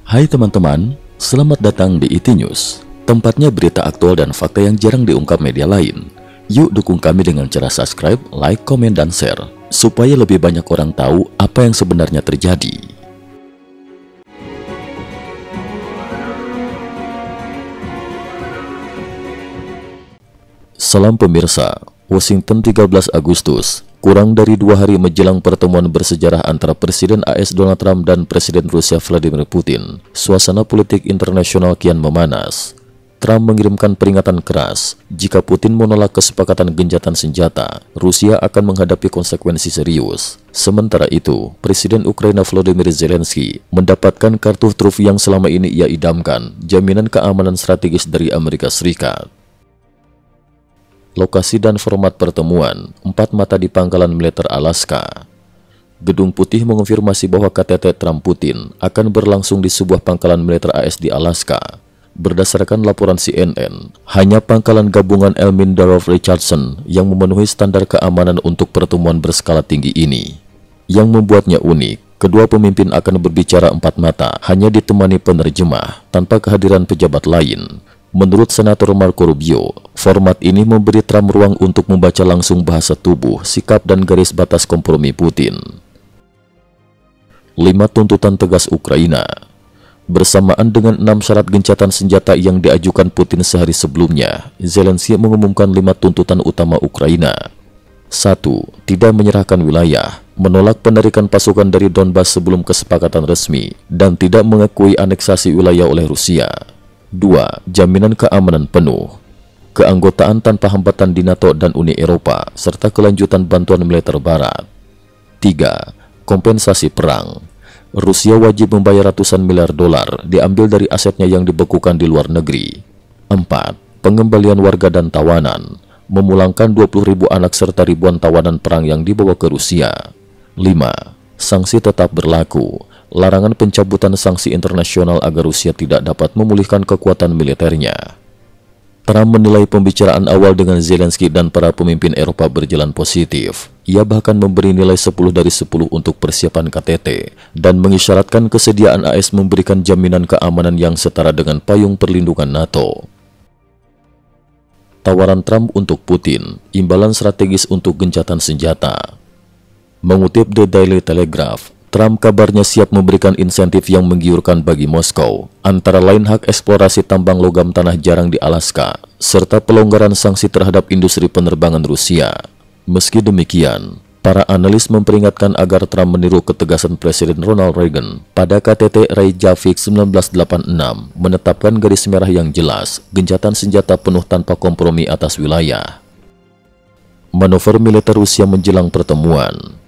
Hai teman-teman, selamat datang di IT News, tempatnya berita aktual dan fakta yang jarang diungkap media lain. Yuk dukung kami dengan cara subscribe, like, komen, dan share, supaya lebih banyak orang tahu apa yang sebenarnya terjadi. Salam pemirsa, Washington 13 Agustus, kurang dari 2 hari menjelang pertemuan bersejarah antara Presiden AS Donald Trump dan Presiden Rusia Vladimir Putin, suasana politik internasional kian memanas. Trump mengirimkan peringatan keras, jika Putin menolak kesepakatan gencatan senjata, Rusia akan menghadapi konsekuensi serius. Sementara itu, Presiden Ukraina Volodymyr Zelensky mendapatkan kartu truf yang selama ini ia idamkan, jaminan keamanan strategis dari Amerika Serikat. Lokasi dan format pertemuan, 4 mata di pangkalan militer Alaska. Gedung Putih mengonfirmasi bahwa KTT Trump-Putin akan berlangsung di sebuah pangkalan militer AS di Alaska. Berdasarkan laporan CNN, hanya pangkalan gabungan Elmendorf-Richardson yang memenuhi standar keamanan untuk pertemuan berskala tinggi ini. Yang membuatnya unik, kedua pemimpin akan berbicara 4 mata, hanya ditemani penerjemah, tanpa kehadiran pejabat lain. Menurut Senator Marco Rubio, format ini memberi Trump ruang untuk membaca langsung bahasa tubuh, sikap dan garis batas kompromi Putin. 5 tuntutan tegas Ukraina. Bersamaan dengan 6 syarat gencatan senjata yang diajukan Putin sehari sebelumnya, Zelensky mengumumkan 5 tuntutan utama Ukraina. 1. Tidak menyerahkan wilayah, menolak penarikan pasukan dari Donbas sebelum kesepakatan resmi, dan tidak mengakui aneksasi wilayah oleh Rusia. 2. Jaminan keamanan penuh, keanggotaan tanpa hambatan di NATO dan Uni Eropa, serta kelanjutan bantuan militer Barat. 3. Kompensasi perang, Rusia wajib membayar ratusan miliar dolar diambil dari asetnya yang dibekukan di luar negeri. 4. Pengembalian warga dan tawanan, memulangkan 20.000 anak serta ribuan tawanan perang yang dibawa ke Rusia. 5. Sanksi tetap berlaku, larangan pencabutan sanksi internasional agar Rusia tidak dapat memulihkan kekuatan militernya. Trump menilai pembicaraan awal dengan Zelensky dan para pemimpin Eropa berjalan positif. Ia bahkan memberi nilai 10 dari 10 untuk persiapan KTT dan mengisyaratkan kesediaan AS memberikan jaminan keamanan yang setara dengan payung perlindungan NATO. Tawaran Trump untuk Putin, imbalan strategis untuk gencatan senjata. Mengutip The Daily Telegraph, Trump kabarnya siap memberikan insentif yang menggiurkan bagi Moskow, antara lain hak eksplorasi tambang logam tanah jarang di Alaska, serta pelonggaran sanksi terhadap industri penerbangan Rusia. Meski demikian, para analis memperingatkan agar Trump meniru ketegasan Presiden Ronald Reagan pada KTT Reykjavik 1986, menetapkan garis merah yang jelas, gencatan senjata penuh tanpa kompromi atas wilayah. Manuver militer Rusia menjelang pertemuan.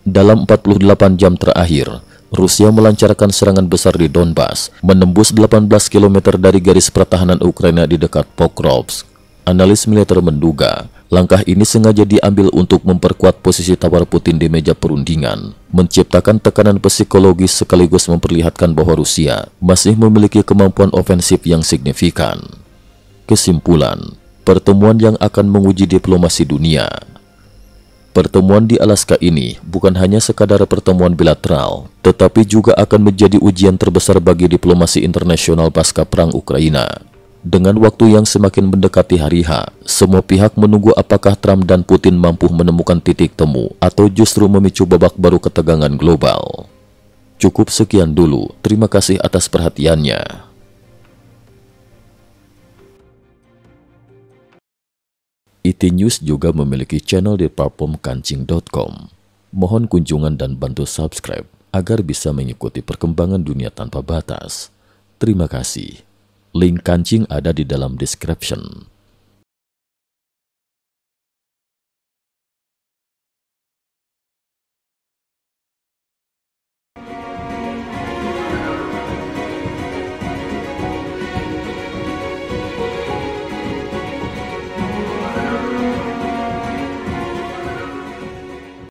Dalam 48 jam terakhir, Rusia melancarkan serangan besar di Donbas, menembus 18 km dari garis pertahanan Ukraina di dekat Pokrovsk. Analis militer menduga, langkah ini sengaja diambil untuk memperkuat posisi tawar Putin di meja perundingan, menciptakan tekanan psikologis sekaligus memperlihatkan bahwa Rusia masih memiliki kemampuan ofensif yang signifikan. Kesimpulan, pertemuan yang akan menguji diplomasi dunia. Pertemuan di Alaska ini bukan hanya sekadar pertemuan bilateral, tetapi juga akan menjadi ujian terbesar bagi diplomasi internasional pasca perang Ukraina. Dengan waktu yang semakin mendekati hari H, semua pihak menunggu apakah Trump dan Putin mampu menemukan titik temu atau justru memicu babak baru ketegangan global. Cukup sekian dulu, terima kasih atas perhatiannya. IT News juga memiliki channel di platform kancing.com. Mohon kunjungan dan bantu subscribe agar bisa mengikuti perkembangan dunia tanpa batas. Terima kasih. Link kancing ada di dalam description.